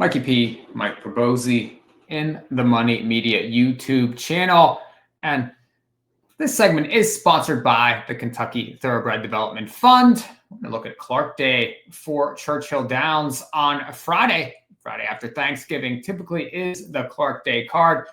Mikee P, Mike Probosi in the Money Media YouTube channel. And this segment is sponsored by the Kentucky Thoroughbred Development Fund. We're going to look at Clark Day for Churchill Downs on Friday. Friday after Thanksgiving typically is the Clark Day card.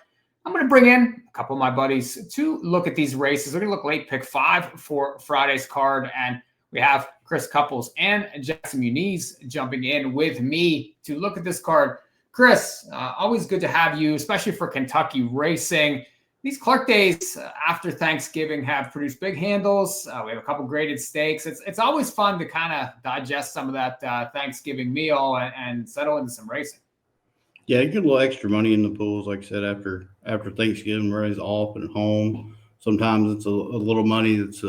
I'm going to bring in a couple of my buddies to look at these races. We're going to look late pick 5 for Friday's card. And we have Chris Cupples and Jackson Muniz jumping in with me to look at this card. Chris, always good to have you, especially for Kentucky racing. These Clark Days after Thanksgiving have produced big handles. We have a couple graded stakes. It's always fun to kind of digest some of that Thanksgiving meal and settle into some racing. Yeah, you get a little extra money in the pools, like I said, after Thanksgiving, everybody's off and at home. Sometimes it's a little money that's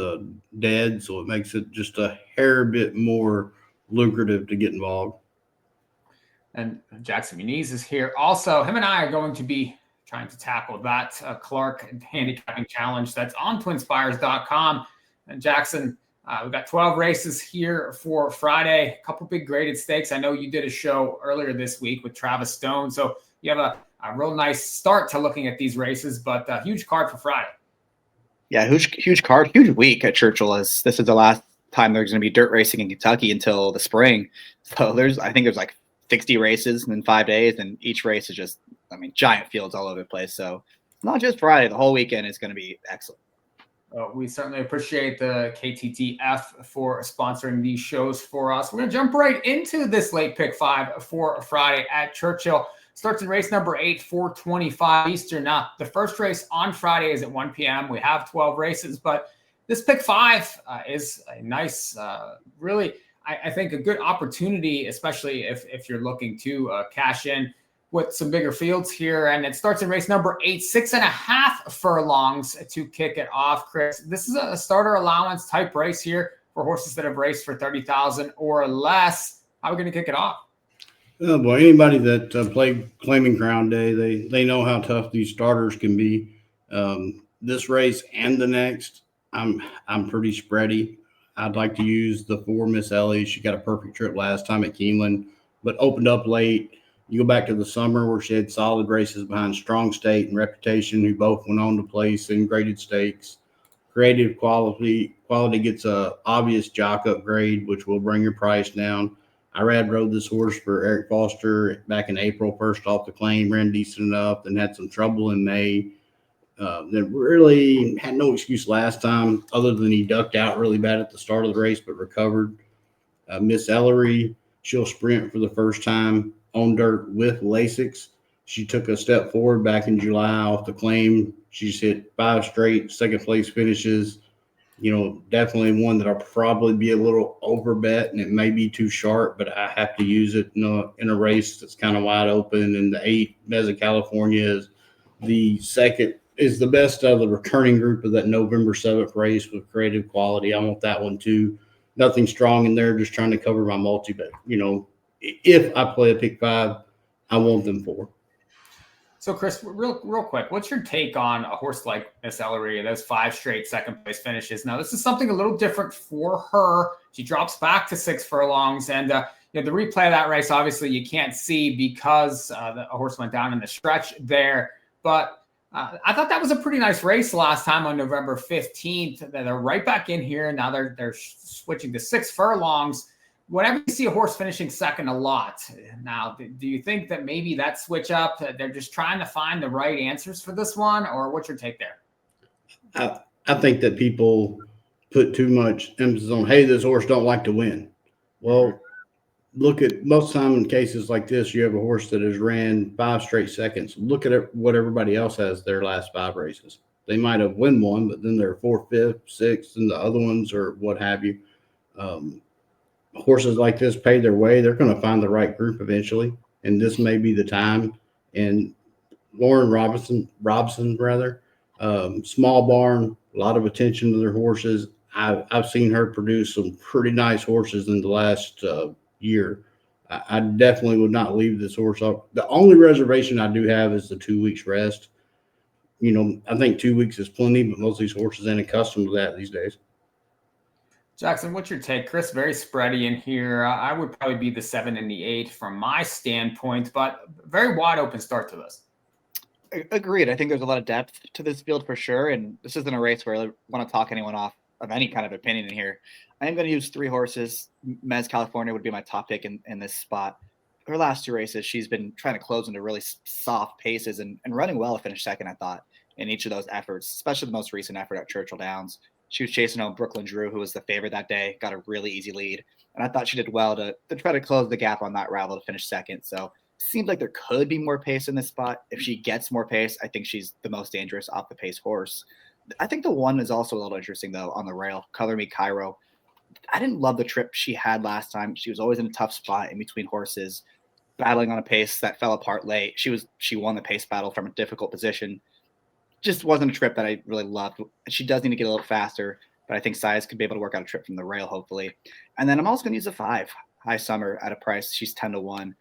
dead, so it makes it just a hair bit more lucrative to get involved. And Jackson Muniz is here. Also, him and I are going to be trying to tackle that Clark handicapping challenge that's on twinspires.com. And Jackson, we've got 12 races here for Friday, a couple big graded stakes. I know you did a show earlier this week with Travis Stone, so you have a real nice start to looking at these races, but a huge card for Friday. Yeah, huge card, huge week at Churchill. As this is the last time there's going to be dirt racing in Kentucky until the spring. So I think there's like 60 races in 5 days, and each race is just, giant fields all over the place. So not just Friday, the whole weekend is going to be excellent. We certainly appreciate the KTDF for sponsoring these shows for us. We're going to jump right into this late pick 5 for Friday at Churchill. Starts in race number 8, 4:25 Eastern. Now, the first race on Friday is at 1 p.m. We have 12 races, but this pick 5 is a nice, really, I think a good opportunity, especially if you're looking to cash in with some bigger fields here. And it starts in race number 8, 6.5 furlongs to kick it off. Chris, this is a starter allowance type race here for horses that have raced for 30,000 or less. How are we going to kick it off? Oh boy, anybody that played Claiming Crown Day, they know how tough these starters can be. This race and the next, I'm pretty spready. I'd like to use the 4 Miss Ellie. She got a perfect trip last time at Keeneland, but opened up late. You go back to the summer where she had solid races behind Strong State and Reputation, who both went on to place in graded stakes. Creative quality gets a obvious jock upgrade, which will bring your price down. I rode this horse for Eric Foster back in April, first off the claim, ran decent enough, then had some trouble in May. Then really had no excuse last time other than he ducked out really bad at the start of the race, but recovered. Miss Ellery, she'll sprint for the first time on dirt with Lasix. She took a step forward back in July off the claim. She's hit 5 straight second place finishes. Definitely one that'll probably be a little over bet, and it may be too sharp, but I have to use it in a race that's kind of wide open. And the 8 Mesa California is the best of the returning group of that November 7th race with creative quality. I want that one too. Nothing strong in there, just trying to cover my multi, but if I play a pick 5, I want them 4. So, Chris, real quick, what's your take on a horse like Miss Ellery, those 5 straight second place finishes? Now, this is something a little different for her. She drops back to 6 furlongs, and the replay of that race, obviously, you can't see because a horse went down in the stretch there. But I thought that was a pretty nice race last time on November 15th. They're right back in here. Now they're switching to 6 furlongs. Whenever you see a horse finishing second a lot, now, do you think that maybe that switch up, they're just trying to find the right answers for this one, or what's your take there? I think that people put too much emphasis on, hey, this horse don't like to win. Well, look at most time in cases like this, you have a horse that has ran 5 straight seconds. Look at what everybody else has their last 5 races. They might have won one, but then they're 4th, 5th, 6th, and the other ones or what have you. Horses like this pay their way. They're going to find the right group eventually, and this may be the time. And Lauren Robson, small barn, a lot of attention to their horses. I've seen her produce some pretty nice horses in the last year. I definitely would not leave this horse off. The only reservation I do have is the 2 weeks rest. I think 2 weeks is plenty, but most of these horses ain't accustomed to that these days. Jackson, what's your take? Chris, very spready in here. I would probably be the 7 and the 8 from my standpoint, but very wide open start to this. Agreed. I think there's a lot of depth to this field for sure. And this isn't a race where I want to talk anyone off of any kind of opinion in here. I am going to use 3 horses. Mez California would be my top pick in this spot. Her last 2 races, she's been trying to close into really soft paces and running well to finish second, I thought, in each of those efforts, especially the most recent effort at Churchill Downs. She was chasing home Brooklyn Drew, who was the favorite that day, got a really easy lead. And I thought she did well to try to close the gap on that rival to finish second. So seems like there could be more pace in this spot. If she gets more pace, I think she's the most dangerous off the pace horse. I think the one is also a little interesting, though, on the rail. Color Me Cairo. I didn't love the trip she had last time. She was always in a tough spot in between horses, battling on a pace that fell apart late. She won the pace battle from a difficult position. Just wasn't a trip that I really loved. She does need to get a little faster, but I think size could be able to work out a trip from the rail, hopefully. And then I'm also going to use a 5, High Summer, at a price. She's 10-1.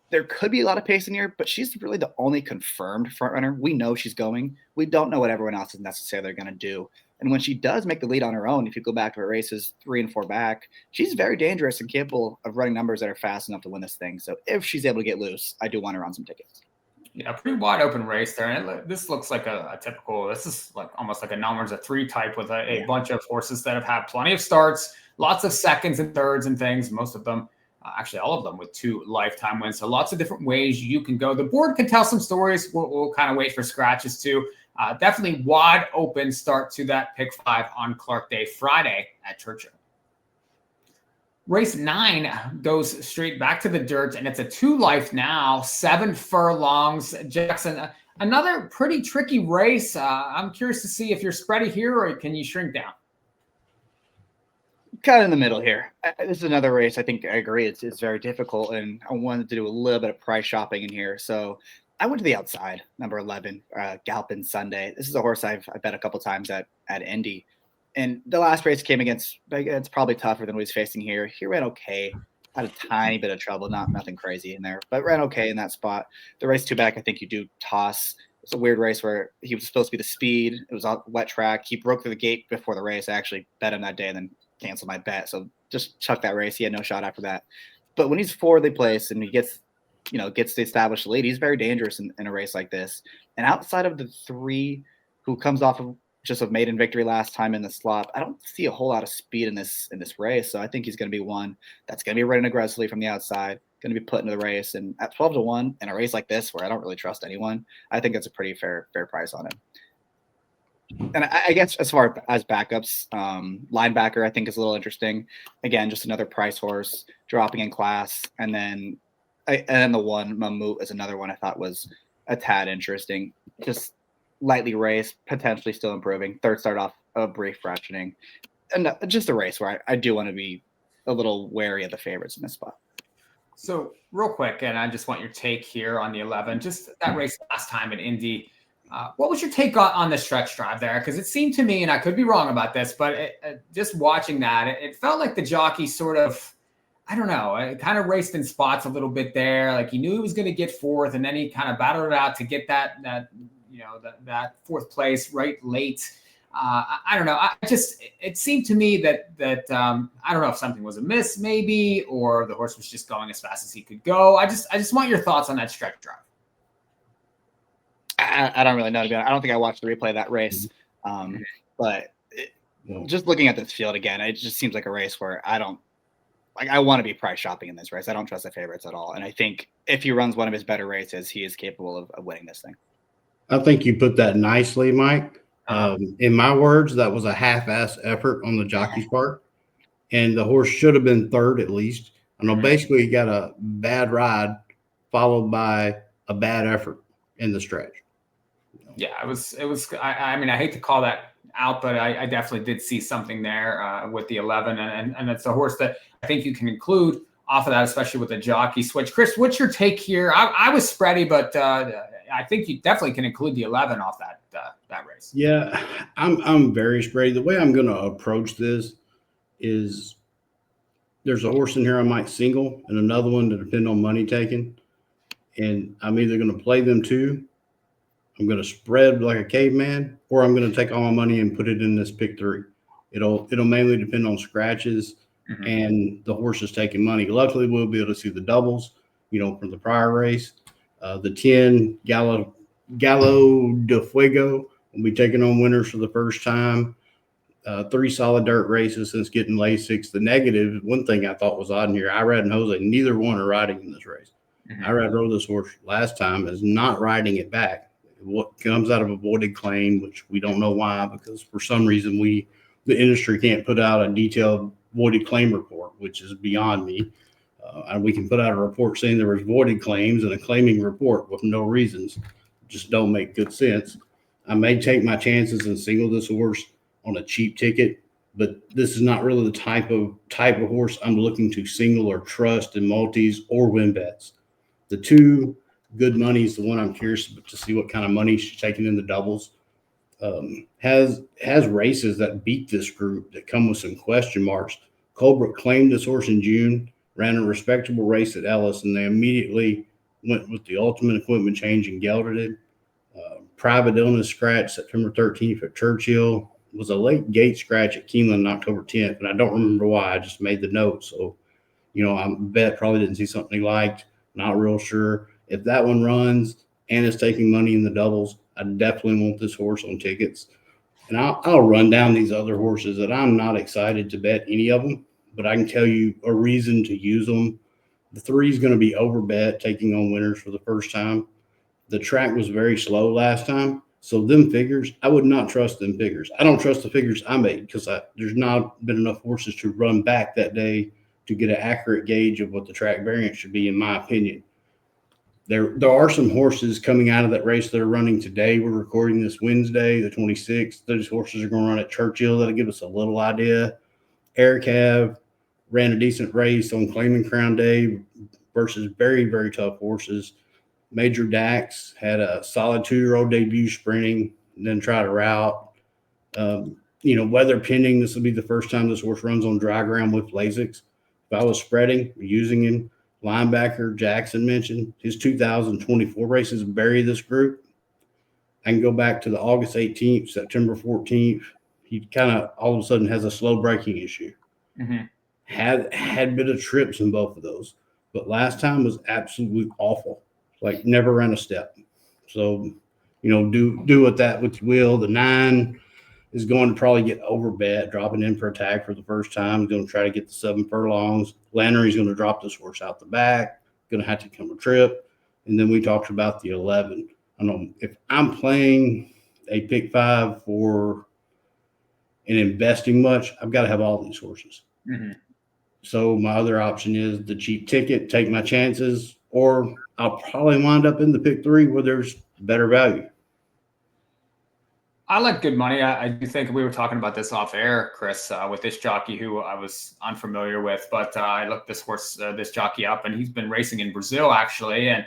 There could be a lot of pace in here, but she's really the only confirmed front runner. We know she's going. We don't know what everyone else is necessarily going to do. And when she does make the lead on her own, if you go back to her races 3 and 4 back, she's very dangerous and capable of running numbers that are fast enough to win this thing. So if she's able to get loose, I do want her on some tickets. Yeah, pretty wide open race there. And this looks like a typical, this is like almost like a numbers of 3 type with a bunch of horses that have had plenty of starts, lots of seconds and thirds and things, most of them, actually all of them with 2 lifetime wins. So lots of different ways you can go. The board can tell some stories. We'll kind of wait for scratches too. Definitely wide open start to that pick 5 on Clark Day Friday at Churchill. Race 9 goes straight back to the dirt, and it's a 2 life now, 7 furlongs. Jackson, another pretty tricky race. I'm curious to see if you're spready here or can you shrink down? Kind of in the middle here. This is another race. I think I agree. It's very difficult, and I wanted to do a little bit of price shopping in here. So I went to the outside, number 11, Galpin Sunday. This is a horse I bet a couple times at Indy. And the last race came against, it's probably tougher than what he's facing here. He ran okay, had a tiny bit of trouble, nothing crazy in there, but ran okay in that spot. The race 2 back, I think you do toss. It's a weird race where he was supposed to be the speed. It was a wet track. He broke through the gate before the race. I actually bet him that day and then canceled my bet. So just chuck that race. He had no shot after that. But when he's 4th place and he gets to establish the lead, he's very dangerous in a race like this. And outside of the 3 who comes off of just a maiden victory last time in the slop, I don't see a whole lot of speed in this race. So I think he's going to be one that's going to be running aggressively from the outside, going to be put into the race. And at 12-1 in a race like this, where I don't really trust anyone, I think that's a pretty fair price on him. And I guess as far as backups, linebacker, I think is a little interesting. Again, just another price horse dropping in class. And then the 1 Mammut is another one I thought was a tad interesting. Just lightly raced, potentially still improving. 3rd start off a brief freshening. And just a race where I do want to be a little wary of the favorites in this spot. So real quick, and I just want your take here on the 11, just that race last time in Indy. What was your take on the stretch drive there? Because it seemed to me, and I could be wrong about this, but just watching that, it felt like the jockey sort of, I don't know, it kind of raced in spots a little bit there. Like he knew he was going to get 4th, and then he kind of battled it out to get that 4th place right late. I don't know. It seemed to me that I don't know if something was amiss maybe, or the horse was just going as fast as he could go. I just want your thoughts on that stretch drive. I don't really know. I don't think I watched the replay of that race. But just looking at this field again, it just seems like a race where I want to be price shopping in this race. I don't trust the favorites at all. And I think if he runs one of his better races, he is capable of winning this thing. I think you put that nicely, Mike. In my words, that was a half-ass effort on the jockey's part, and the horse should have been 3rd at least. I know basically he got a bad ride followed by a bad effort in the stretch. Yeah, it was. I mean, I hate to call that out, but I definitely did see something there with the 11, and it's a horse that I think you can include off of that, especially with the jockey switch. Chris, what's your take here? I was spready, but I think you definitely can include the 11 off that race. Yeah, I'm very spready. The way I'm going to approach this is there's a horse in here I might single and another one to depend on money taken, and I'm either going to play them 2. I'm going to spread like a caveman, or I'm going to take all my money and put it in this pick 3. It'll mainly depend on scratches and the horses taking money. Luckily, we'll be able to see the doubles, from the prior race. The 10 Gallo de Fuego will be taking on winners for the first time. 3 solid dirt races since getting Lasix. The negative, one thing I thought was odd in here, Irad and Jose, neither one are riding in this race. Irad rode this horse last time, is not riding it back. What comes out of a voided claim, which we don't know why, because for some reason the industry can't put out a detailed voided claim report, which is beyond me. And we can put out a report saying there was voided claims and a claiming report with no reasons. Just don't make good sense. I may take my chances and single this horse on a cheap ticket, but this is not really the type of horse I'm looking to single or trust in multis or win bets. The 2 good money is the one I'm curious to see what kind of money she's taking in the doubles. Has races that beat this group that come with some question marks. Colebrook claimed this horse in June, ran a respectable race at Ellis, and they immediately went with the ultimate equipment change and gelded it. Private illness scratch September 13th at Churchill. Was a late gate scratch at Keeneland on October 10th, and I don't remember why. I just made the note. So, I bet probably didn't see something he liked. Not real sure. If that one runs and is taking money in the doubles, I definitely want this horse on tickets. And I'll run down these other horses that I'm not excited to bet any of them, but I can tell you a reason to use them. The 3 is going to be over bet, taking on winners for the first time. The track was very slow last time. So them figures, I would not trust them figures. I don't trust the figures I made because there's not been enough horses to run back that day to get an accurate gauge of what the track variance should be, in my opinion. There are some horses coming out of that race that are running today. We're recording this Wednesday, the 26th. Those horses are going to run at Churchill. That'll give us a little idea. Aircav ran a decent race on Claiming Crown Day versus very, very tough horses. Major Dax had a solid 2-year-old debut sprinting and then tried a route. Weather pending, this will be the first time this horse runs on dry ground with Lasix. If I was spreading, using him, linebacker Jackson mentioned his 2024 races bury this group. I can go back to the August 18th, September 14th. He kind of all of a sudden has a slow braking issue. Had a bit of trips in both of those, but last time was absolutely awful. Like never ran a step. So, do with that what you will. The 9 is going to probably get over bet, dropping in for a tag for the first time. He's going to try to get the 7 furlongs. Lannery's going to drop this horse out the back. Going to have to come a trip. And then we talked about the 11. I don't know if I'm playing a pick 5 for and investing much, I've got to have all these horses. So my other option is the cheap ticket, take my chances, or I'll probably wind up in the pick 3 where there's better value. I like good money. I do think we were talking about this off air, Chris, with this jockey who I was unfamiliar with, but I looked this jockey up, and he's been racing in Brazil actually, and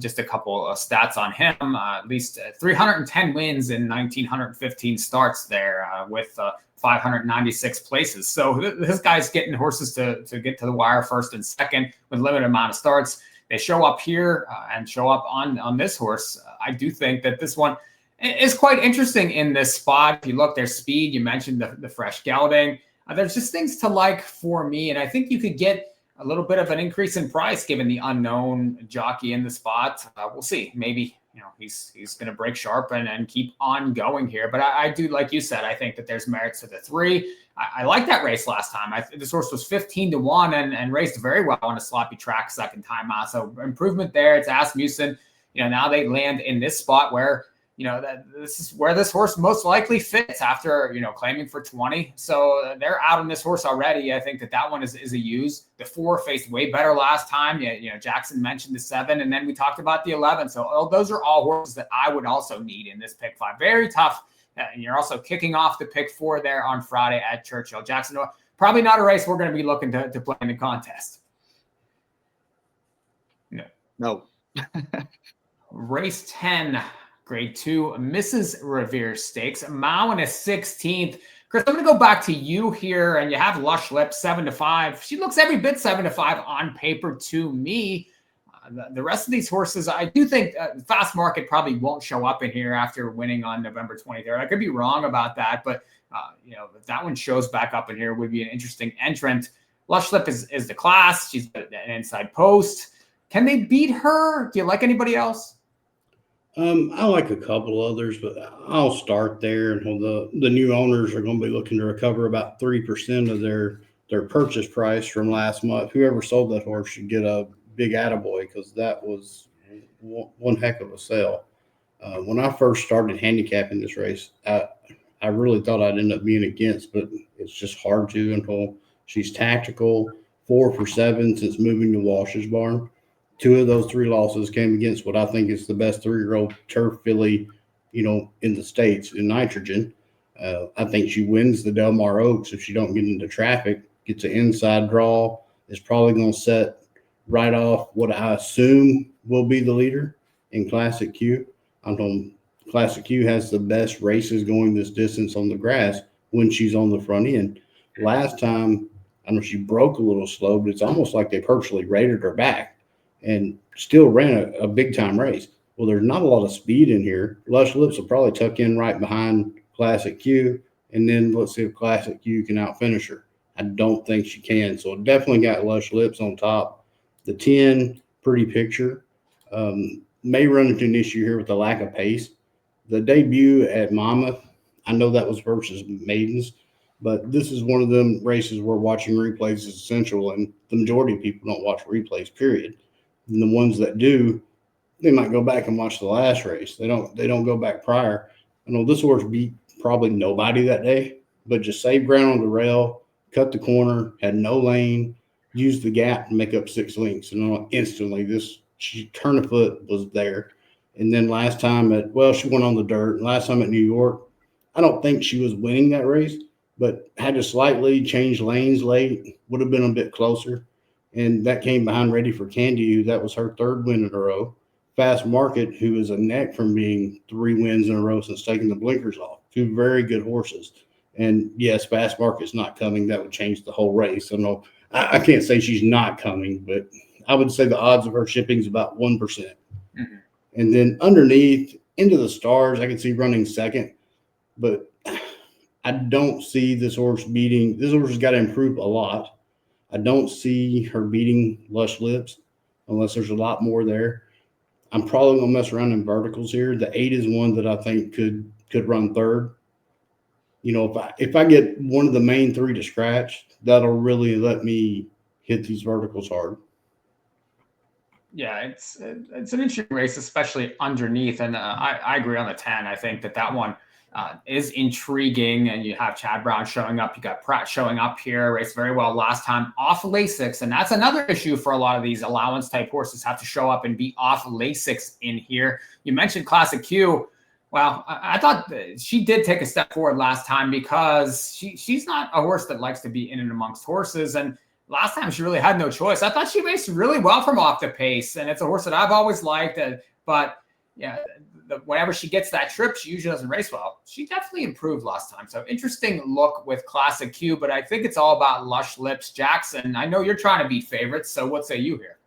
just a couple of stats on him. At least 310 wins in 1,915 starts there, with 596 places. So this guy's getting horses to get to the wire first and second with limited amount of starts. They show up here and show up on this horse. I do think that this one is quite interesting in this spot. If you look, there's speed. You mentioned the fresh gelding. There's just things to like for me, and I think you could get a little bit of an increase in price given the unknown jockey in the spot. We'll see. Maybe he's going to break sharpen and keep on going here. But I do, like you said, I think that there's merits to the 3. I like that race last time. This horse was 15-1 and raced very well on a sloppy track second time out. So improvement there. It's Asmussen. Now they land in this spot where that this is where this horse most likely fits after, claiming for 20. So they're out on this horse already. I think that one is a use. The 4 faced way better last time. Jackson mentioned the 7, and then we talked about the 11. So those are all horses that I would also need in this pick 5. Very tough. And you're also kicking off the pick 4 there on Friday at Churchill. Jackson, probably not a race we're going to be looking to play in the contest. No. Race 10. Grade 2, Mrs. Revere Stakes. Mao in a 16th. Chris, I'm going to go back to you here, and you have Lush Lips 7-5. She looks every bit 7-5 on paper to me. The rest of these horses, I do think Fast Market probably won't show up in here after winning on November 23rd. I could be wrong about that, but if that one shows back up in here, would be an interesting entrant. Lush Lip is the class. She's an inside post. Can they beat her? Do you like anybody else? I like a couple others, but I'll start there. And the new owners are going to be looking to recover about 3% of their purchase price from last month. Whoever sold that horse should get a big attaboy, because that was one heck of a sale. When I first started handicapping this race, I really thought I'd end up being against, but it's just hard to until she's tactical. 4 for 7 since moving to Walsh's barn. 2 of those 3 losses came against what I think is the best 3-year-old turf filly, in the States in nitrogen. I think she wins the Del Mar Oaks if she don't get into traffic, gets an inside draw, is probably going to set right off what I assume will be the leader in Classic Q. Classic Q has the best races going this distance on the grass when she's on the front end. Last time, I know she broke a little slow, but it's almost like they purposely raided her back and still ran a big-time race. Well, there's not a lot of speed in here. Lush Lips will probably tuck in right behind Classic Q, and then let's see if Classic Q can outfinish her. I don't think she can, so definitely got Lush Lips on top. The 10, Pretty Picture, may run into an issue here with the lack of pace. The debut at Monmouth, I know that was versus maidens, but this is one of them races where watching replays is essential, and the majority of people don't watch replays, period. And the ones that do, they might go back and watch the last race. They don't go back prior. I know this horse beat probably nobody that day, but just saved ground on the rail, cut the corner, had no lane, used the gap to make up 6 lengths. And instantly she turn of foot was there. And then last time she went on the dirt. And last time at New York, I don't think she was winning that race, but had to slightly change lanes late, would have been a bit closer. And that came behind Ready for Candy, that was her 3rd win in a row. Fast Market, who is a neck from being 3 wins in a row since taking the blinkers off. 2 very good horses. And yes, Fast Market's not coming. That would change the whole race. So I can't say she's not coming, but I would say the odds of her shipping is about 1%. Mm-hmm. And then underneath, Into the Stars, I can see running 2nd, but I don't see this horse beating. This horse has got to improve a lot. I don't see her beating Lush Lips unless there's a lot more there. I'm probably going to mess around in verticals here. The 8 is one that I think could run 3rd. If I get one of the main 3 to scratch, that'll really let me hit these verticals hard. Yeah, it's an interesting race, especially underneath. And I agree on the 10. I think that one is intriguing, and you have Chad Brown showing up. You got Pratt showing up here, raced very well last time off Lasix, and that's another issue for a lot of these allowance type horses, have to show up and be off Lasix in here. You mentioned Classic Q. Well, I thought she did take a step forward last time, because she's not a horse that likes to be in and amongst horses, and last time she really had no choice. I thought she raced really well from off the pace, and it's a horse that I've always liked, but yeah, whenever she gets that trip, she usually doesn't race well. She definitely improved last time. So interesting look with Classic Q, but I think it's all about Lush Lips. Jackson, I know you're trying to beat favorites, so what say you here?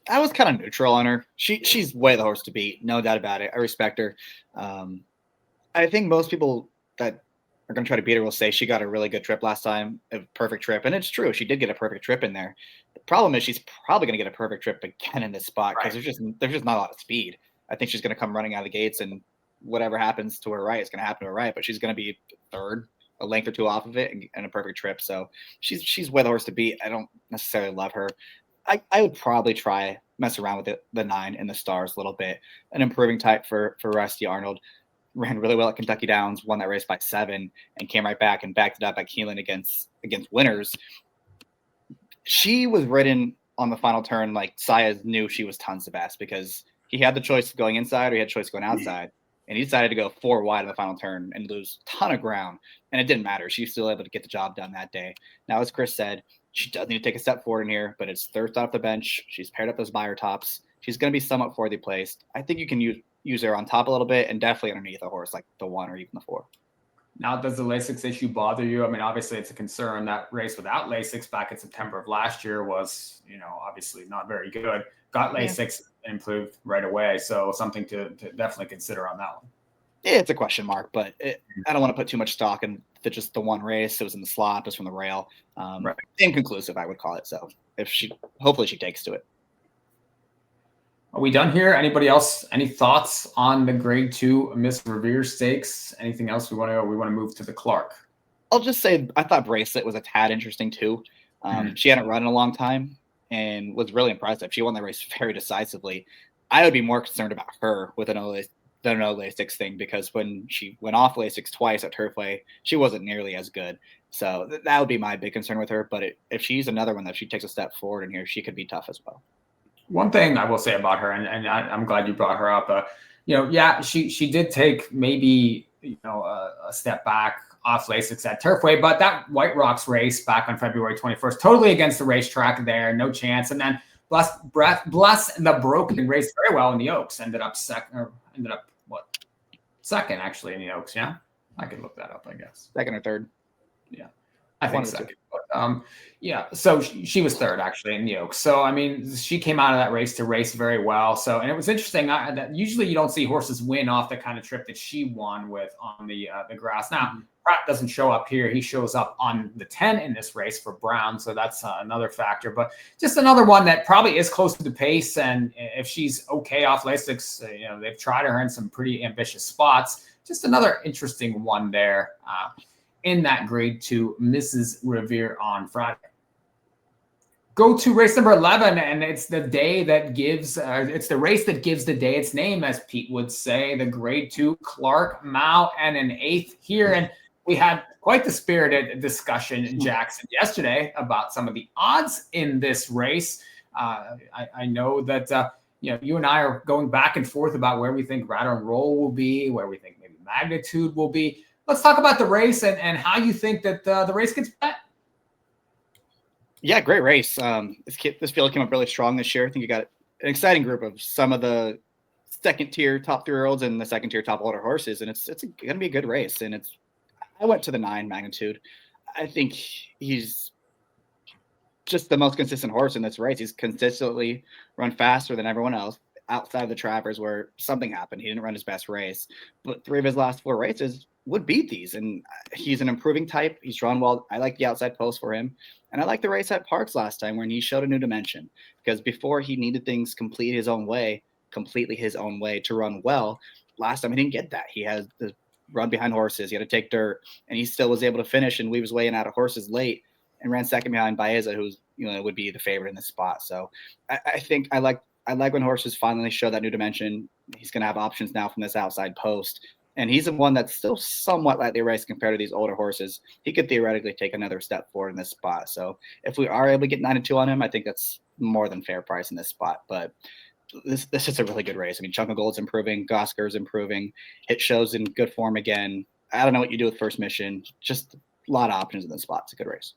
I was kind of neutral on her. She's way the horse to beat, no doubt about it. I respect her. I think most people that are going to try to beat her will say she got a really good trip last time, a perfect trip. And it's true. She did get a perfect trip in there. The problem is she's probably going to get a perfect trip again in this spot, because there's just not a lot of speed. I think she's going to come running out of the gates, and whatever happens to her right is going to happen to her right, but she's going to be 3rd, a length or 2 off of it, and a perfect trip. So she's way the horse to beat. I don't necessarily love her. I would probably mess around with the 9 in the Stars a little bit. An improving type for Rusty Arnold. Ran really well at Kentucky Downs, won that race by 7, and came right back and backed it up at Keeneland against winners. She was ridden on the final turn like Saez knew she was tons the best, because he had the choice of going inside or he had the choice of going outside, and he decided to go 4 wide on the final turn and lose a ton of ground, and it didn't matter. She was still able to get the job done that day. Now, as Chris said, she does need to take a step forward in here, but it's 3rd off the bench. She's paired up those buyer tops. She's going to be somewhat forwardly placed. I think you can use her on top a little bit, and definitely underneath a horse like the 1 or even the 4. Now, does the Lasix issue bother you? I mean, obviously it's a concern. That race without Lasix back in September of last year was, obviously not very good. Got Lasix and improved right away. So something to definitely consider on that one. Yeah, it's a question mark, but I don't want to put too much stock in just the one race. It was in the slot, it was from the rail. Right. Inconclusive, I would call it. So hopefully she takes to it. Are we done here? Anybody else? Any thoughts on the Grade 2 Miss Revere Stakes? Anything else we want to move to the Clark? I'll just say I thought Bracelet was a tad interesting too. She hadn't run in a long time and was really impressive. She won the race very decisively. I would be more concerned about her with the no Lasix thing, because when she went off Lasix twice at Turfway, she wasn't nearly as good. So that would be my big concern with her. But if she's another one that she takes a step forward in here, she could be tough as well. One thing I will say about her, and I'm glad you brought her up, she did take maybe, a step back off Lasix at Turfway, but that White Rocks race back on February 21st, totally against the racetrack there, no chance. And then Bless the Broken raced very well in the Oaks, ended up second actually in the Oaks. Yeah, I could look that up, I guess. Second or third. Yeah. I think second. But, so she was third actually in the Oaks. So, I mean, she came out of that race to race very well. So, and it was interesting that usually you don't see horses win off the kind of trip that she won with on the grass. Now, Pratt doesn't show up here. He shows up on the 10 in this race for Brown. So that's another factor. But just another one that probably is close to the pace. And if she's okay off Lasix, they've tried her in some pretty ambitious spots. Just another interesting one there. In that Grade 2 Mrs. Revere on Friday. Go to race number 11, and it's the day that gives, it's the race that gives the day its name, as Pete would say, the Grade 2 Clark Mao and an 8th here. And we had quite the spirited discussion, Jackson, yesterday about some of the odds in this race. I know that, you and I are going back and forth about where we think Rattle and Roll will be, where we think maybe Magnitude will be. Let's talk about the race and how you think that the race gets bet. Yeah, great race. This field came up really strong this year. I think you got an exciting group of some of the second-tier top 3-year-olds and the second-tier top older horses, and it's going to be a good race. And I went to the 9 Magnitude. I think he's just the most consistent horse in this race. He's consistently run faster than everyone else outside of the Travers, where something happened. He didn't run his best race, but 3 of his last 4 races would beat these. And he's an improving type. He's drawn well. I like the outside post for him. And I like the race at Parks last time when he showed a new dimension, because before he needed things completely his own way to run well. Last time he didn't get that. He had to run behind horses. He had to take dirt, and he still was able to finish and weave his way in out of horses late and ran second behind Baeza, who's, would be the favorite in this spot. So I think I like when horses finally show that new dimension. He's going to have options now from this outside post. And he's the one that's still somewhat lightly raced compared to these older horses. He could theoretically take another step forward in this spot. So if we are able to get 9-2 on him, I think that's more than fair price in this spot. But this is a really good race. I mean, Chunk of Gold's improving. Gosker's improving. It shows in good form again. I don't know what you do with First Mission. Just a lot of options in this spot. It's a good race.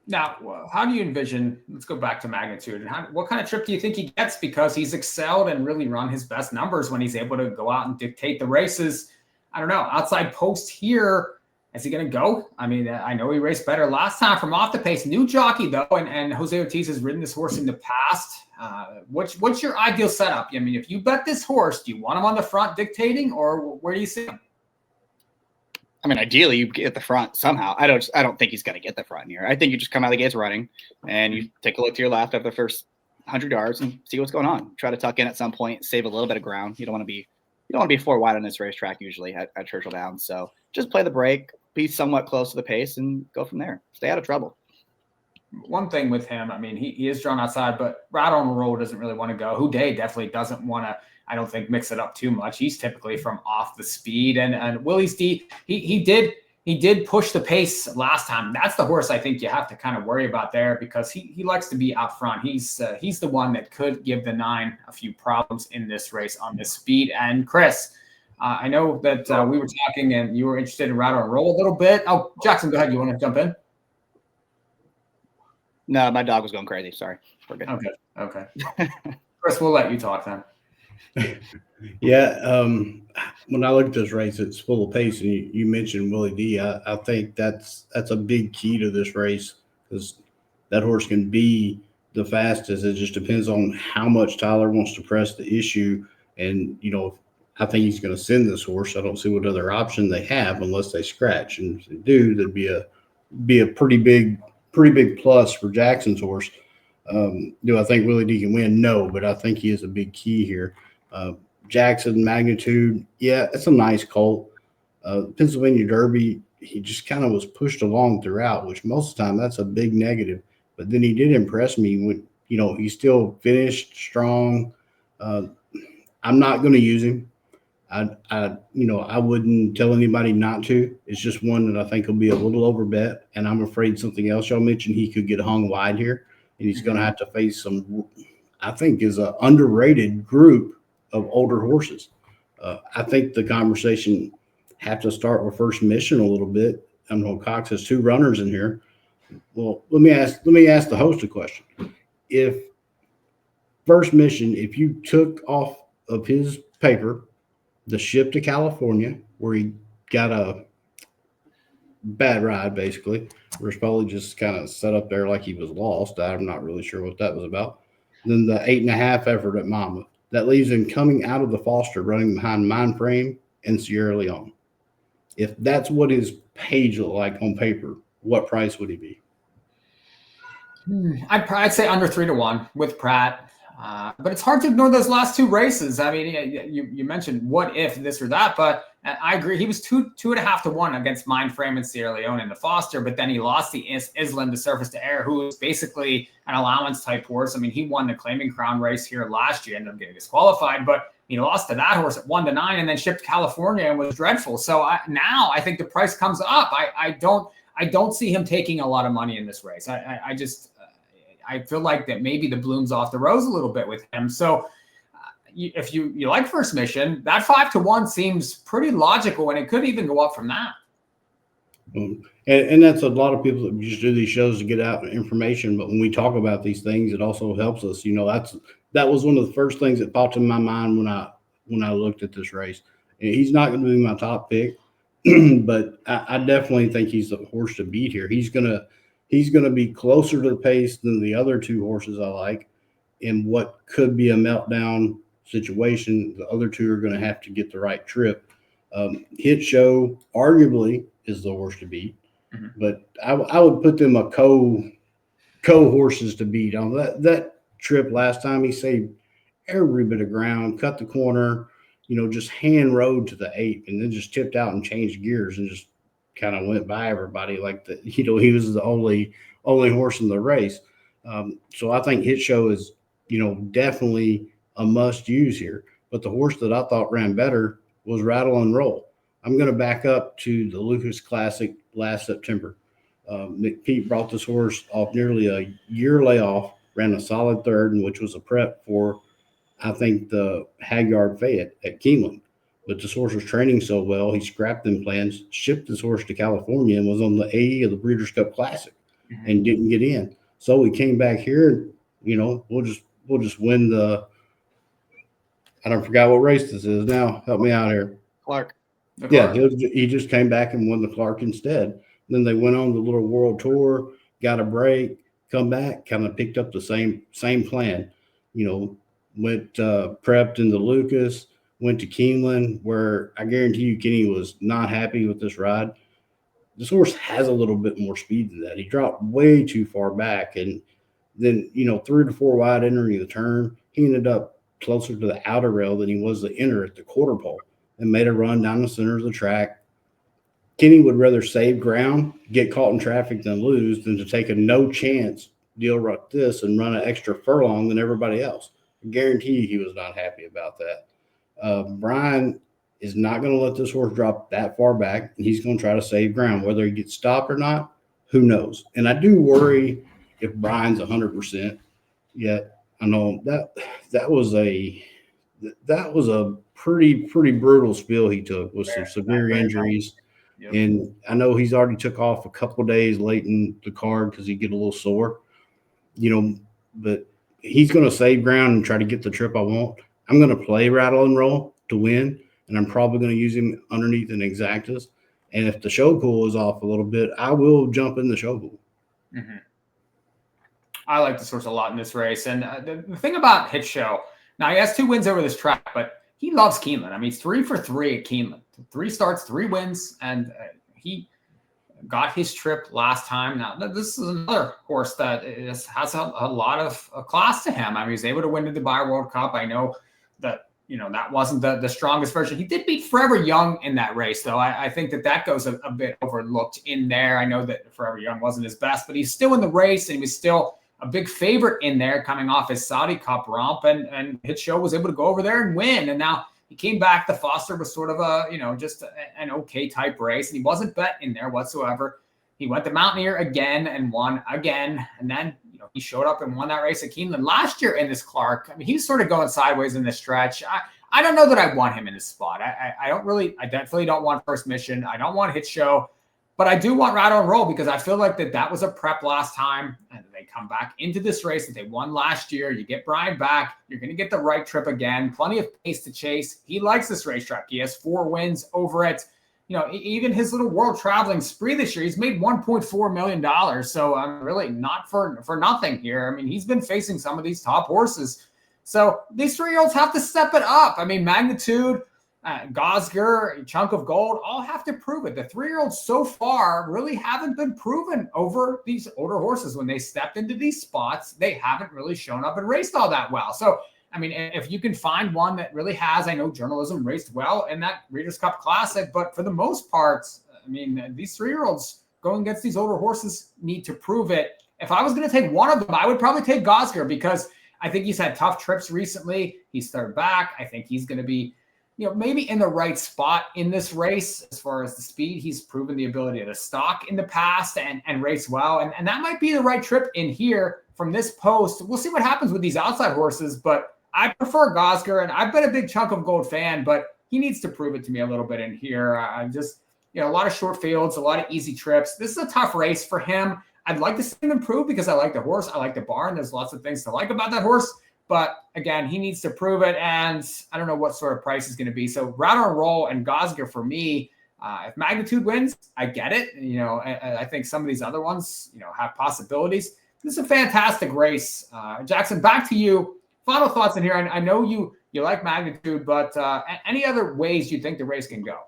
Now, how do you envision, let's go back to Magnitude, and what kind of trip do you think he gets? Because he's excelled and really run his best numbers when he's able to go out and dictate the races. I don't know. Outside post here, is he going to go? I mean, I know he raced better last time from off the pace. New jockey, though, and Jose Ortiz has ridden this horse in the past. What's your ideal setup? I mean, if you bet this horse, do you want him on the front dictating, or where do you see him? I mean, ideally, you get the front somehow. I don't think he's going to get the front here. I think you just come out of the gates running, and you take a look to your left after the first 100 yards and see what's going on. Try to tuck in at some point, save a little bit of ground. You don't want to be 4 wide on this racetrack usually at Churchill Downs. So just play the break, be somewhat close to the pace, and go from there. Stay out of trouble. One thing with him, I mean, he is drawn outside, but Rattle and Roll doesn't really want to go. Houdet definitely doesn't want to, I don't think, mix it up too much. He's typically from off the speed. And Willie's D, he did push the pace last time. That's the horse I think you have to kind of worry about there, because he likes to be out front. He's the one that could give the 9 a few problems in this race on this speed. And Chris, I know that we were talking and you were interested in Rattle and Roll a little bit. Oh, Jackson, go ahead. You want to jump in? No, my dog was going crazy. Sorry. We're good. Okay. Chris, we'll let you talk then. Yeah. When I look at this race, it's full of pace, and you mentioned Willie D. I think that's a big key to this race because that horse can be the fastest. It just depends on how much Tyler wants to press the issue. And, I think he's going to send this horse. I don't see what other option they have unless they scratch. And if they do, that'd be a pretty big plus for Jackson's horse. Do I think Willie D can win? No, but I think he is a big key here. Jackson magnitude, yeah, it's a nice colt. Pennsylvania Derby, he just kind of was pushed along throughout, which most of the time that's a big negative. But then he did impress me when, he still finished strong. I'm not going to use him. I wouldn't tell anybody not to. It's just one that I think will be a little over bet, and I'm afraid something else y'all mentioned, he could get hung wide here, and he's going to have to face some, I think, is an underrated group of older horses. I think the conversation have to start with First Mission a little bit. I know Cox has 2 runners in here. Well, let me ask the host a question. If First Mission, if you took off of his paper the ship to California, where he got a bad ride, basically, where it's probably just kind of set up there like he was lost. I'm not really sure what that was about. Then the 8.5 effort at Mama. That leaves him coming out of the Foster, running behind Mindframe and Sierra Leone. If that's what his page looked like on paper, what price would he be? I'd say under 3-1 with Pratt. But it's hard to ignore those last 2 races. I mean, you mentioned what if this or that, but I agree. He was 2.5 to 1 against Mindframe and Sierra Leone in the Foster, but then he lost the Island to Surface to Air, who was basically an allowance type horse. I mean, he won the Claiming Crown race here last year, ended up getting disqualified, but he lost to that horse at 1-9 and then shipped to California and was dreadful. So now I think the price comes up. I don't see him taking a lot of money in this race. I feel like that maybe the bloom's off the rose a little bit with him. So if you like First Mission, that 5 to 1 seems pretty logical, and it could even go up from that. And that's a lot of people that just do these shows to get out information. But when we talk about these things, it also helps us. That was one of the first things that popped in my mind when I looked at this race. And he's not going to be my top pick, but I definitely think he's the horse to beat here. He's gonna be closer to the pace than the other 2 horses I like in what could be a meltdown situation. The other 2 are going to have to get the right trip. Hit Show arguably is the horse to beat, but I would put them a co horses to beat. On that trip last time, he saved every bit of ground, cut the corner, just hand rode to the 8 and then just tipped out and changed gears and just kind of went by everybody like that. He was the only horse in the race. So I think Hit Show is, definitely a must use here. But the horse that I thought ran better was Rattle and Roll. I'm going to back up to the Lucas Classic last September. Mikee P brought this horse off nearly a year layoff, ran a solid 3rd, which was a prep for, I think, the Hagyard Fayette at Keeneland. But this horse was training so well, he scrapped them plans, shipped this horse to California, and was on the A of the Breeders' Cup Classic and didn't get in. So we came back here, we'll just win the – I don't forgot what race this is now. Help me out here. Clark. Yeah, he just came back and won the Clark instead. Then they went on the little world tour, got a break, come back, kind of picked up the same plan. Went prepped into Lucas, went to Keeneland, where I guarantee you Kenny was not happy with this ride. This horse has a little bit more speed than that. He dropped way too far back, and then 3 to 4 wide entering the turn, he ended up closer to the outer rail than he was the inner at the quarter pole, and made a run down the center of the track. Kenny would rather save ground, get caught in traffic than lose, than to take a no chance deal like this and run an extra furlong than everybody else. I guarantee you he was not happy about that. Brian is not going to let this horse drop that far back, and he's going to try to save ground. Whether he gets stopped or not, who knows? And I do worry if Brian's 100%. Yet I know that was a pretty brutal spill he took with some severe injuries. Yep. And I know he's already took off a couple of days late in the card because he get a little sore, but he's going to save ground and try to get the trip I want. I'm going to play Rattle and Roll to win, and I'm probably going to use him underneath an Exactus. And if the show pool is off a little bit, I will jump in the show pool. Mm-hmm. I like this horse a lot in this race. And the thing about Hit Show, now he has 2 wins over this track, but he loves Keeneland. I mean, he's 3 for 3 at Keeneland. 3 starts, 3 wins, and he got his trip last time. Now, this is another horse that has a lot of class to him. I mean, he's able to win the Dubai World Cup. I know that, that wasn't the strongest version. He did beat Forever Young in that race, though. I think that goes a bit overlooked in there. I know that Forever Young wasn't his best, but he's still in the race, and he was still a big favorite in there coming off his Saudi Cup romp, and Hit Show was able to go over there and win. And now he came back. The Foster was sort of just an okay type race, and he wasn't bet in there whatsoever. He went to Mountaineer again and won again. And then, he showed up and won that race at Keeneland last year in this Clark. I mean, he's sort of going sideways in this stretch. I don't know that I want him in this spot. I definitely don't want First Mission. I don't want Hit Show, but I do want Rattle and Roll because I feel like that was a prep last time, and they come back into this race that they won last year. You get Brian back. You're going to get the right trip again. Plenty of pace to chase. He likes this racetrack. He has 4 wins over it. Even his little world traveling spree this year, he's made $1.4 million. So I'm really not for nothing here. I mean, he's been facing some of these top horses. So these 3-year-olds have to step it up. I mean, Magnitude, Gosger, Chunk of Gold, all have to prove it. The 3-year-olds so far really haven't been proven over these older horses. When they stepped into these spots, they haven't really shown up and raced all that well. So, I mean, if you can find one that really has, I know Journalism raced well in that Breeders' Cup Classic, but for the most part, I mean, these 3-year-olds going against these older horses need to prove it. If I was going to take one of them, I would probably take Gosger because I think he's had tough trips recently. He's third back. I think he's going to be, maybe in the right spot in this race as far as the speed. He's proven the ability to stock in the past and race well. And that might be the right trip in here from this post. We'll see what happens with these outside horses, but I prefer Gosger, and I've been a big Chunk of Gold fan, but he needs to prove it to me a little bit in here. I'm just, a lot of short fields, a lot of easy trips. This is a tough race for him. I'd like to see him improve because I like the horse. I like the barn. There's lots of things to like about that horse. But again, he needs to prove it, and I don't know what sort of price is going to be. So Rattle and Roll and Gosger for me. If Magnitude wins, I get it. I think some of these other ones, have possibilities. This is a fantastic race. Jackson, back to you. Final thoughts in here. I know you like Magnitude, but any other ways you think the race can go?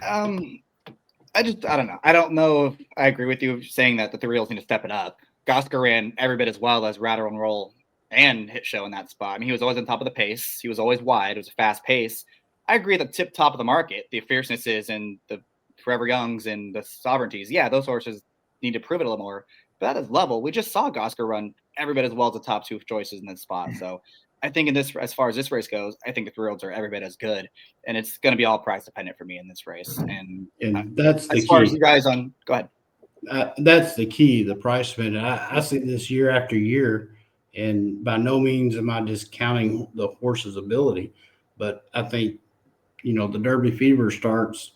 I don't know. I don't know if I agree with you saying that the 3-year-olds need to step it up. Gosger ran every bit as well as Rattle and Roll and Hit Show in that spot. I mean, he was always on top of the pace. He was always wide. It was a fast pace. I agree at the tip top of the market, the Fiercenesses and the Forever Youngs and the Sovereignties. Yeah, those horses need to prove it a little more. But at his level, we just saw Gosger run every bit as well as the top 2 choices in this spot. So I think as far as this race goes, I think the 3-year-olds are every bit as good, and it's going to be all price dependent for me in this race. And that's the key. As far as you guys go ahead. That's the key, the price dependent. I see this year after year, and by no means am I discounting the horse's ability, but I think, the Derby fever starts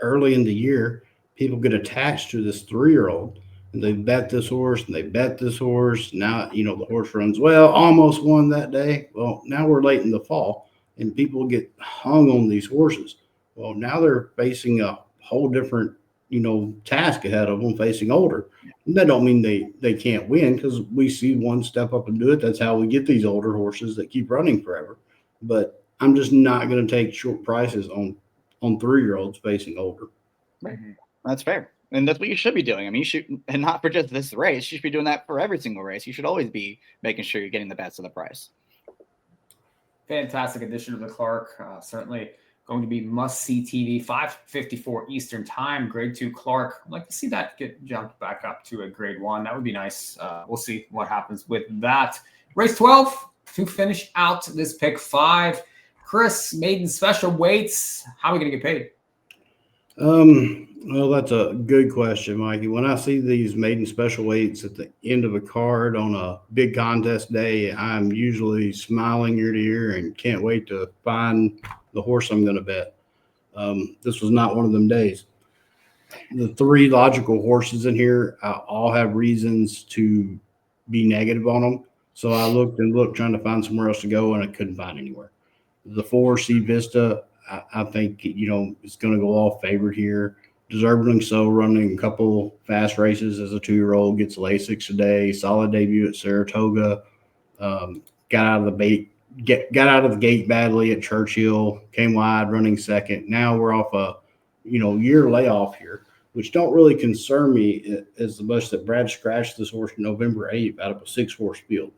early in the year. People get attached to this 3-year-old. They bet this horse and they bet this horse. Now, the horse runs well, almost won that day. Well, now we're late in the fall and people get hung on these horses. Well, now they're facing a whole different, task ahead of them, facing older. And that don't mean they can't win, because we see one step up and do it. That's how we get these older horses that keep running forever. But I'm just not going to take short prices on 3-year-olds facing older. Right. That's fair. And that's what you should be doing. I mean, and not for just this race. You should be doing that for every single race. You should always be making sure you're getting the best of the price. Fantastic addition to the Clark. Certainly going to be must-see TV. 5:54 Eastern Time. Grade 2 Clark. I'd like to see that get jumped back up to a Grade 1. That would be nice. We'll see what happens with that. Race 12 to finish out this pick 5. Chris, maiden special weights. How are we going to get paid? Well, that's a good question, Mikey. When I see these maiden special weights at the end of a card on a big contest day, I'm usually smiling ear to ear and can't wait to find the horse I'm going to bet. This was not one of them days. The 3 logical horses in here all have reasons to be negative on them. So I looked and looked, trying to find somewhere else to go, and I couldn't find anywhere. The 4 Sea Vista, I think, it's going to go off favorite here. Deservedly so, running a couple fast races as a 2-year-old, gets Lasix today, solid debut at Saratoga. Got out of the gate badly at Churchill, came wide, running second. Now we're off a year layoff here, which don't really concern me as much that Brad scratched this horse November 8th out of a 6-horse field.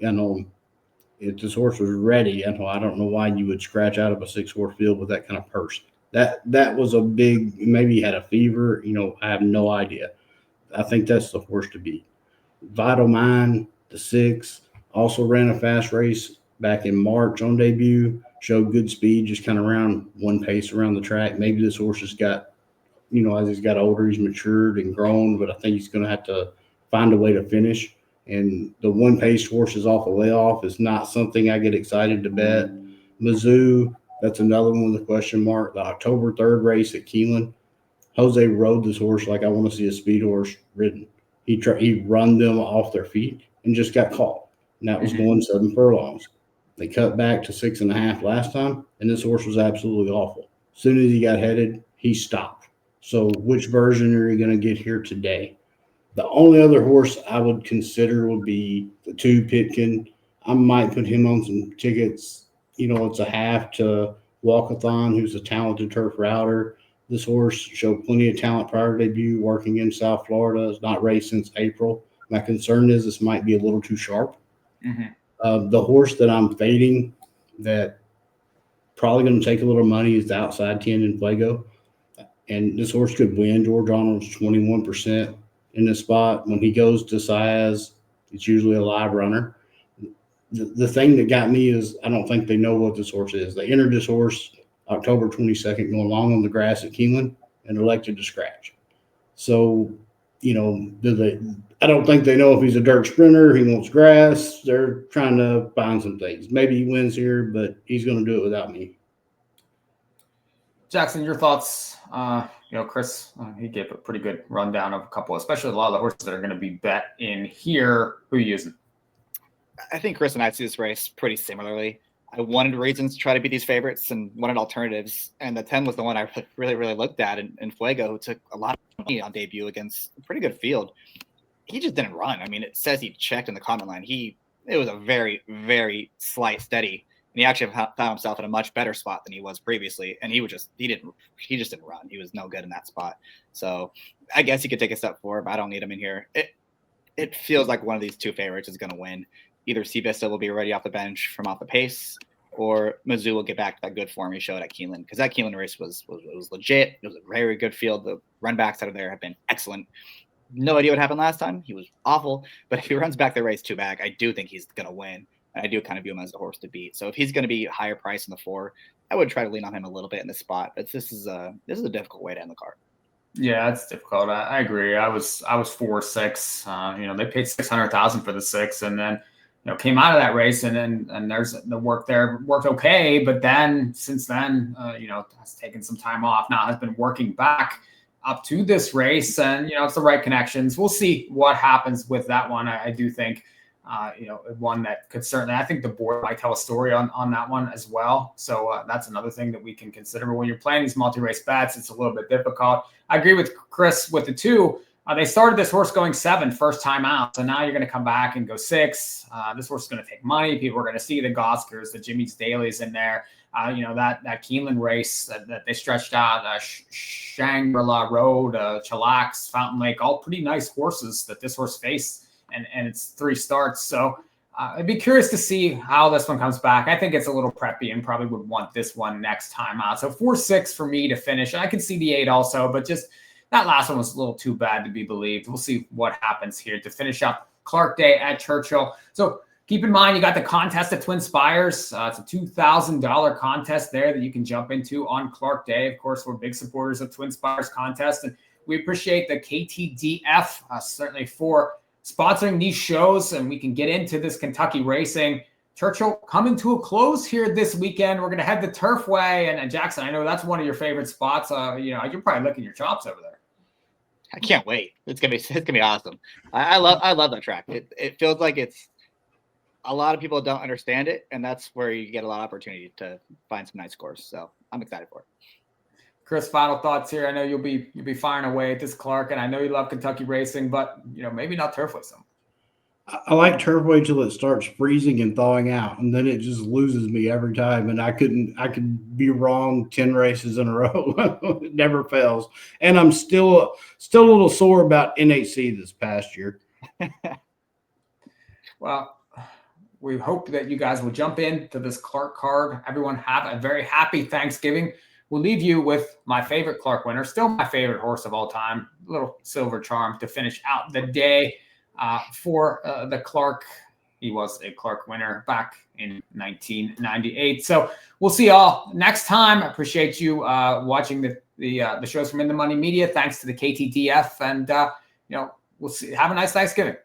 If this horse was ready, I don't know why you would scratch out of a 6-horse field with that kind of purse. That was a big, maybe he had a fever, I have no idea. I think that's the horse to beat. Vital Mind, the 6, also ran a fast race back in March on debut, showed good speed, just kind of around one pace around the track. Maybe this horse has got, as he's got older, he's matured and grown, but I think he's going to have to find a way to finish. And the one-pace horses off a layoff is not something I get excited to bet. Mizzou, that's another one with a question mark. The October 3rd race at Keeneland, Jose rode this horse like I want to see a speed horse ridden. He run them off their feet and just got caught. And that was going 7 furlongs. They cut back to 6.5 last time, and this horse was absolutely awful. As soon as he got headed, he stopped. So which version are you going to get here today? The only other horse I would consider would be the 2 Pitkin. I might put him on some tickets. It's a half to Walkathon, who's a talented turf router. This horse showed plenty of talent prior to debut, working in South Florida. It's not raced since April. My concern is this might be a little too sharp. The horse that I'm fading that probably going to take a little money is the outside 10 in Fuego. And this horse could win. George Arnold's 21% in this spot. When he goes to Saez, it's usually a live runner. The thing that got me is I don't think they know what this horse is. They entered this horse October 22nd going long on the grass at Keeneland and elected to scratch. So, I don't think they know if he's a dirt sprinter, he wants grass. They're trying to find some things. Maybe he wins here, but he's going to do it without me. Jackson, your thoughts? Chris, he gave a pretty good rundown of a couple, especially a lot of the horses that are going to be bet in here. Who are you using? I think Chris and I see this race pretty similarly. I wanted reasons to try to beat these favorites and wanted alternatives. And the 10 was the one I really, really looked at. And Fuego, who took a lot of money on debut against a pretty good field, he just didn't run. I mean, it says he checked in the comment line. It was a very, very slight steady. And he actually found himself in a much better spot than he was previously. And he just didn't run. He was no good in that spot. So I guess he could take a step forward, but I don't need him in here. It feels like one of these 2 favorites is going to win. Either Sea Vista will be ready off the bench from off the pace, or Mizzou will get back to that good form he showed at Keeneland, because that Keeneland race was legit. It was a very good field. The run backs out of there have been excellent. No idea what happened last time. He was awful, but if he runs back the race 2 back, I do think he's going to win. And I do kind of view him as the horse to beat. So if he's going to be higher price in the 4, I would try to lean on him a little bit in this spot. But this is a difficult way to end the card. Yeah, it's difficult. I agree. I was 4-6. They paid $600,000 for the 6, and then came out of that race, and there's the work there worked okay, but then since then, has taken some time off. Now has been working back up to this race, and it's the right connections. We'll see what happens with that one. I do think, one that could certainly. I think the board might tell a story on that one as well. So that's another thing that we can consider. But when you're playing these multi-race bets, it's a little bit difficult. I agree with Chris with the 2. They started this horse going 7 first time out. So now you're going to come back and go 6. This horse is going to take money. People are going to see the Goskers, the Jimmy's Dailies in there. That Keeneland race that they stretched out, Shangri-La Road, Chillax, Fountain Lake, all pretty nice horses that this horse faced. And it's 3 starts. So I'd be curious to see how this one comes back. I think it's a little preppy and probably would want this one next time out. So 4-6 for me to finish. I can see the 8 also, but just that last one was a little too bad to be believed. We'll see what happens here to finish up Clark Day at Churchill. So keep in mind, you got the contest at Twin Spires. It's a $2,000 contest there that you can jump into on Clark Day. Of course, we're big supporters of Twin Spires contest, and we appreciate the KTDF certainly for sponsoring these shows, and we can get into this Kentucky racing. Churchill coming to a close here this weekend. We're going to head the Turfway, and Jackson, I know that's one of your favorite spots. You're probably licking your chops over there. I can't wait. It's gonna be awesome. I love that track. It feels like it's a lot of people don't understand it, and that's where you get a lot of opportunity to find some nice scores. So I'm excited for it. Chris, final thoughts here. I know you'll be firing away at this Clark, and I know you love Kentucky racing, but maybe not turfway some. I like turfway till it starts freezing and thawing out, and then it just loses me every time. And I could be wrong 10 races in a row. It never fails. And I'm still a little sore about NHC this past year. Well, we hope that you guys will jump into this Clark card. Everyone have a very happy Thanksgiving. We'll leave you with my favorite Clark winner, still my favorite horse of all time, little Silver Charm to finish out the day. For the Clark. He was a Clark winner back in 1998. So we'll see y'all next time. I appreciate you watching the shows from In the Money Media. Thanks to the KTDF. And, we'll see. Have a nice Thanksgiving.